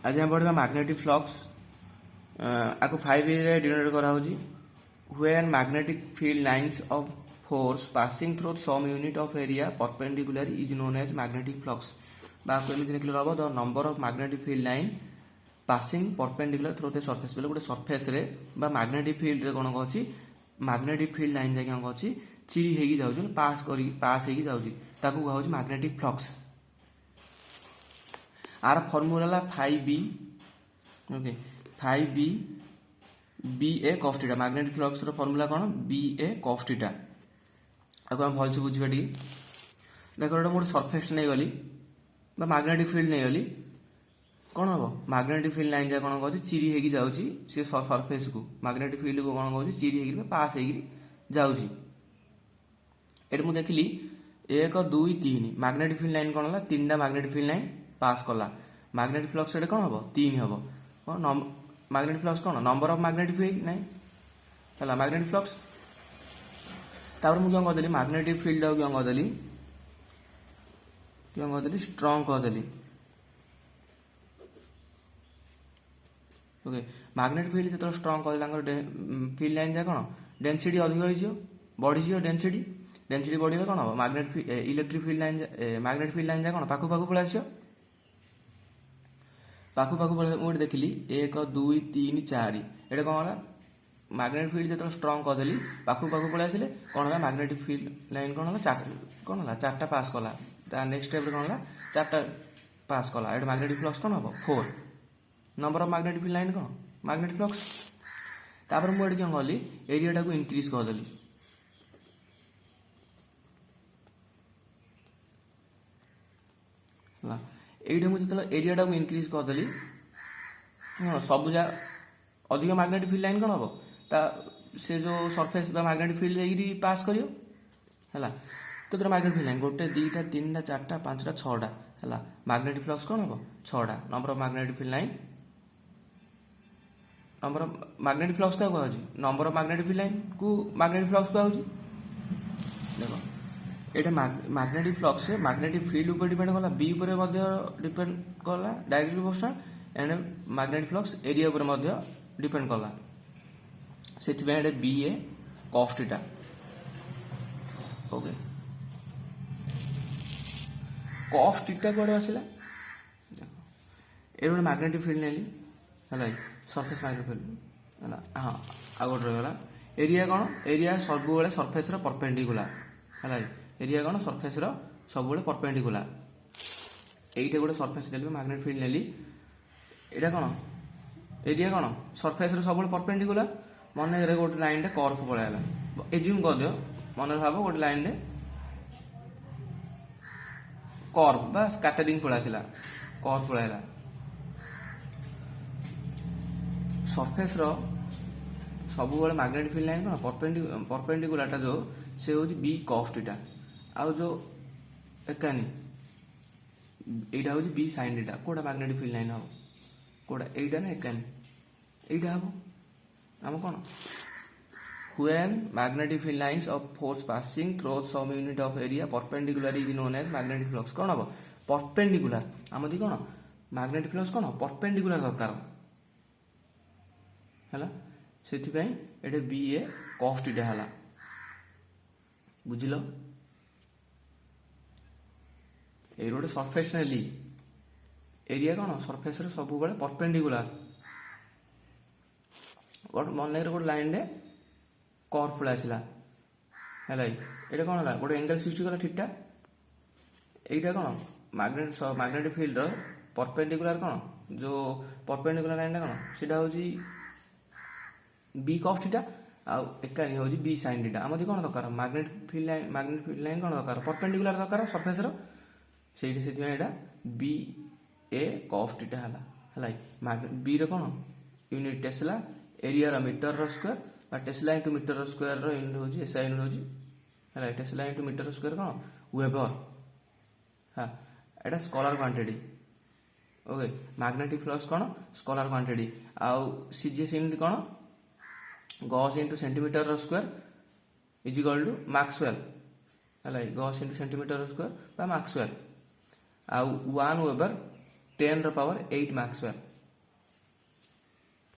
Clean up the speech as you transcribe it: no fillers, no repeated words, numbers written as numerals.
आज हम पढ़ा मैग्नेटिक फ्लक्स आपको 5 रे डिनोट करा होजी when magnetic field lines of force passing through some unit of area perpendicular is known as magnetic flux बा आपको एमती लिखले रहबो the number of magnetic field line passing perpendicular through the surface बेले गोटे सरफेस रे बा मैग्नेटिक फील्ड रे कोन कहछि मैग्नेटिक फील्ड लाइन जाके कोन कहछि चिरी हेगी जाउछि पास हेगी जाउछि ताकू कहछि मैग्नेटिक फ्लक्स आर फॉर्मूला ला 5b okay 5b ba cos theta magnetic flux रो फॉर्मूला कोन ba cos थीटा आको हम भल से बुझिबा टी देखो एटा मोर सरफेस नै गली बा मैग्नेटिक फील्ड नै गली कोन हबो मैग्नेटिक फील्ड लाइन जा कोन कहछि चिरी हेगी जाउछि से सरफेस को मैग्नेटिक फील्ड को कोन कहछि चिरी हेगी पास हेगी जाउछि एटा मु देखली 1 2 3 मैग्नेटिक फील्ड लाइन कोन हला तीनटा मैग्नेटिक फील्ड लाइन पास कला मैग्नेटिक फ्लक्स एटा कोन हबो 3 हबो कोन मैग्नेटिक फ्लक्स कोन नंबर ऑफ मैग्नेटिक फील्ड नाही हला मैग्नेटिक फ्लक्स तापर मु क्या कहदली मैग्नेटिक फील्ड क्या कहदली स्ट्रांग कहदली ओके मैग्नेटिक फील्ड जतो स्ट्रांग कहदली तांकर फील्ड लाइन जा कोन डेंसिटी अधिक होई जियो बढ़ी जियो डेंसिटी बढ़िले कोन हबो magnetic electric field line magnetic field line जा कोन पाखु पाखु पळा आसियो पाखु पाखु मोटे देखिली 1 2 3 4 एटा कोन होला मैग्नेटिक फील्ड जतो स्ट्रांग कहदली पाखु पाखु पळा आसिले कोन होला मैग्नेटिक फील्ड लाइन कोन होला कोन होला चारटा पास कला ता नेक्स्ट स्टेप रे कोन होला चारटा पास कला एटा मैग्नेटिक फ्लक्स कोन हबो 4 number of magnetic field line cone magnetic flux तापर मु एटा क्या कहली एरिया टा को इंक्रीज कहदली ला एटा मु जतला एरिया टा को इंक्रीज करदेली सब जा अधिक मैग्नेटिक फील्ड लाइन कोन हबो ता से जो सरफेस बा मैग्नेटिक फील्ड देगिरी पास करियो हला तो तोर मैग्नेटिक फील्ड लाइन गोटे दीटा तीनटा चारटा पांचटा छटा हला मैग्नेटिक फ्लक्स कोन हबो छटा number of magnetic field line number of magnetic flux का कहछि number of magnetic field line को मैग्नेटिक फ्लक्स कहछि देखो एटा मैग्नेटिक फ्लक्स मैग्नेटिक फील्ड ऊपर डिपेंड कला बी ऊपर मध्य डिपेंड कला directly proportional and magnetic flux area ऊपर मध्य डिपेंड कला सेति बे एटा ba cos theta okay cos theta कोड आसिला देखो ए मैग्नेटिक फील्ड नेली हला सरफेस मैग्नेटिक फील्ड हला हां आगोट रहला एरिया कोन एरिया सब बेले सरफेस रो परपेंडिकुलर हला एरिया कोन सरफेस रो सब बेले परपेंडिकुलर एइटे गोटे सरफेस नेली मैग्नेटिक फील्ड नेली एटा कोन एरिया कोन सरफेस रो सब बेले परपेंडिकुलर मन रे गोटे लाइन रे कर्व पळायला एज्यूम कर दियो मन भाबो गोटे लाइन रे कर्व बा स्कैटरिंग पळासिला कर्व पळायला सरफेस रो सब बेले मैग्नेटिक फील्ड लाइन कोन परपेंडिकुलर टा जो से होची बी cos थीटा आउ जो एकानी एटा होची बी sin थीटा कोडा मैग्नेटिक फील्ड लाइन हो कोडा एटा ना एकानी एटा हबो हम कोन when magnetic field lines of force passing through some unit of area perpendicular is known as magnetic flux कोन हबो परपेंडिकुलर हमदी कोन मैग्नेटिक फ्लक्स कोन परपेंडिकुलर दरकार हला सेति पई एटा ba cos थीटा हला बुझिलो ए रोड सरफेस नेली एरिया कोन सरफेस रे सब बेले परपेंडिकुलर और मन रे गोट लाइन रे कर्व पळासिला हला एटा कोन हला गोटे एंगल सृष्टि कला थीटा एटा कोन मैग्नेटिक फील्ड रो परपेंडिकुलर कोन जो परपेंडिकुलर लाइन कोन सेटा होजी b cos थीटा आ एकानी होजी b sin थीटा हमदी कोन दरकार मैग्नेटिक फील्ड लाइन कोन दरकार परपेंडिकुलर दरकार सरफेस रो सेठी सेति एटा b a cos थीटा हला हला b रे कोन यूनिट टेस्ला एरिया रो मीटर रो स्क्वायर बा टेस्ला इनटू मीटर रो स्क्वायर रो यूनिट होजी एसआई यूनिट होजी हला टेस्ला इनटू मीटर रो स्क्वायर कोन वेबर हां एटा scalar quantity okay magnetic flux कोन स्केलर क्वांटिटी आ सीजीएस यूनिट कोन गॉस इनटू सेंटीमीटर रो square is equal to maxwell हला गॉस इनटू सेंटीमीटर रो स्क्वायर बा मैक्सवेल आ 1 वेबर 10 रो पावर 8 मैक्सवेल